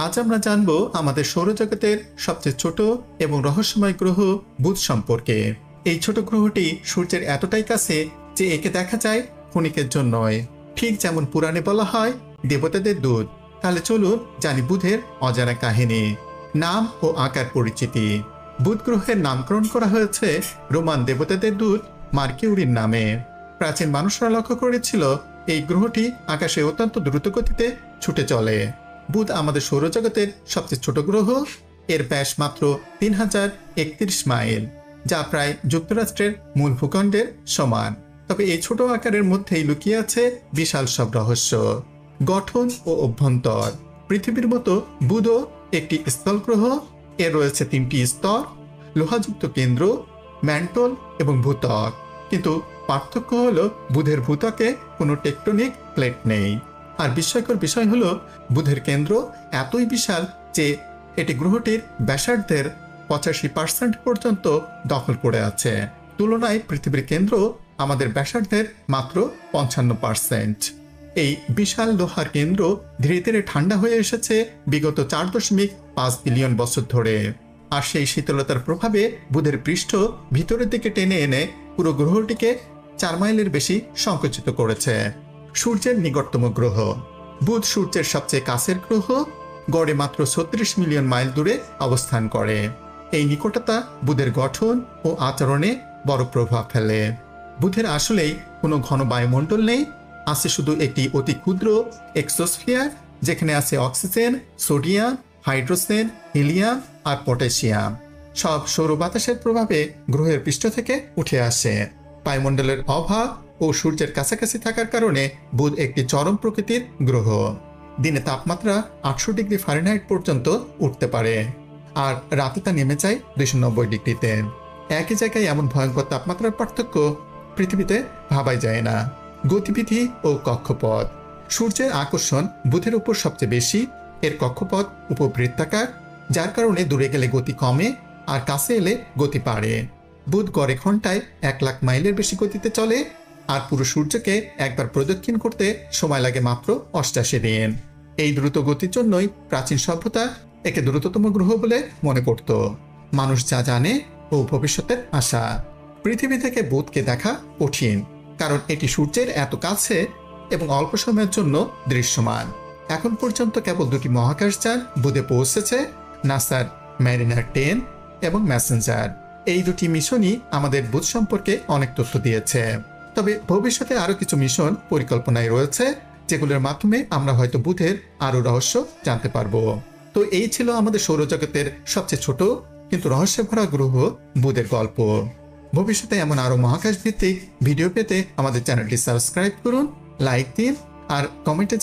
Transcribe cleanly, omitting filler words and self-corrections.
আজ আমরা জানব আমাদের সৌরজগতের সবচেয়ে ছোট এবং রহস্যময় গ্রহ বুধ সম্পর্কে। এই ছোট গ্রহটি সূর্যের এতটাই কাছে যে একে দেখা যায় ক্ষণিকের জন্যই, ঠিক যেমন পুরাণে বলা হয় দেবতাদের দূত। তাহলে চলুন জানি বুধের অজানা কাহিনী, নাম ও আকার পরিচিতি। বুধ গ্রহের নামকরণ করা হয়েছে রোমান দেবতাদের দূত মার্কিউরির নামে। প্রাচীন মানুষরা লক্ষ্য করেছিল এই গ্রহটি আকাশে অত্যন্ত দ্রুতগতিতে ছুটে চলে। বুধ আমাদের সৌরজগতের সবচেয়ে ছোট গ্রহ। এর ব্যাস মাত্র 3031 মাইল, যা প্রায় যুক্তরাষ্ট্রের মূল ভূখণ্ডের সমান। তবে এই ছোট আকারের মধ্যেই লুকিয়ে আছে বিশাল সব রহস্য, গঠন ও অভ্যন্তর। পৃথিবীর মতো বুধও একটি স্থল গ্রহ। এর রয়েছে 3টি স্তর, লোহাযুক্ত কেন্দ্র, ম্যান্টল এবং ভূত্বক। কিন্তু পার্থক্য হলো বুধের ভূত্বকে কোনো টেকটনিক প্লেট নেই। আর বিস্ময়কর বিষয় হলো বুধের কেন্দ্র এতই বিশাল যে এটি গ্রহটির ব্যাসার্ধের 85% পর্যন্ত দখল করে আছে। তুলনায় পৃথিবীর কেন্দ্র আমাদের ব্যাসার্ধের মাত্র 55%। এই বিশাল লোহার কেন্দ্র ধীরে ধীরে ঠান্ডা হয়ে এসেছে বিগত 4.5 বিলিয়ন বছর ধরে। আর সেই শীতলতার প্রভাবে বুধের পৃষ্ঠ ভিতরের দিকে টেনে এনে পুরো গ্রহটিকে 4 মাইলের বেশি সংকুচিত করেছে। সূর্যের নিকটতম গ্রহ বুধ সূর্যের সবচেয়ে কাছের গ্রহ, গড়ে মাত্র 36 মিলিয়ন মাইল দূরে অবস্থান করে। এই নিকটতা বুধের গঠন ও আচরণে বড় প্রভাব ফেলে। বুধের আসলেই কোনো ঘন বায়ুমণ্ডল নেই, আছে শুধু একটি অতি ক্ষুদ্র এক্সোস্ফিয়ার, যেখানে আছে অক্সিজেন, সোডিয়াম, হাইড্রোজেন, হিলিয়াম আর পটাশিয়াম। সব সৌর বাতাসের প্রভাবে গ্রহের পৃষ্ঠ থেকে উঠে আসে। বায়ুমণ্ডলের অভাব ও সূর্যের কাছাকাছি থাকার কারণে বুধ একটি চরম প্রকৃতির গ্রহ। দিনে তাপমাত্রা 800 ডিগ্রি ফারেনহাইট পর্যন্ত উঠতে পারে, আর রাতে তা নেমে যায় 290 ডিগ্রিতে। একই জায়গায় এমন ভয়ঙ্কর তাপমাত্রার পার্থক্য পৃথিবীতে ভাবাই যায় না। গতিবিধি ও কক্ষপথ সূর্যের আকর্ষণ বুধের উপর সবচেয়ে বেশি। এর কক্ষপথ উপবৃত্তাকার, যার কারণে দূরে গেলে গতি কমে আর কাছে এলে গতি বাড়ে। বুধ গড়ে ঘন্টায় 1 লাখ মাইলের বেশি গতিতে চলে, আর পুরো সূর্যকে একবার প্রদক্ষিণ করতে সময় লাগে মাত্র 88 দিন। এই দ্রুত গতির জন্যই প্রাচীন সভ্যতা একে দ্রুততম গ্রহ বলে মনে করত। মানুষ যা জানে ও ভবিষ্যতের আশা, পৃথিবী থেকে বুধকে দেখা কঠিন, কারণ এটি সূর্যের এত কাছে এবং অল্প সময়ের জন্য দৃশ্যমান। এখন পর্যন্ত কেবল 2টি মহাকাশযান বুধে পৌঁছেছে, নাসার ম্যারিনার 10 এবং মেসেঞ্জার। এই 2টি মিশনই আমাদের বুধ সম্পর্কে অনেক তথ্য দিয়েছে। তবে ভবিষ্যতে আরো কিছু মিশন পরিকল্পনায় রয়েছে, যেগুলোর মাধ্যমে আমরা হয়তো বুধের আরো রহস্য জানতে পারবো। তো এই ছিল আমাদের সৌরজগতের সবচেয়ে ছোট কিন্তু রহস্যে ভরা গ্রহ বুধের গল্প। ভবিষ্যতে এমন আরো মহাকাশ ভিত্তিক ভিডিও পেতে আমাদের চ্যানেলটি সাবস্ক্রাইব করুন, লাইক দিন আর কমেন্টে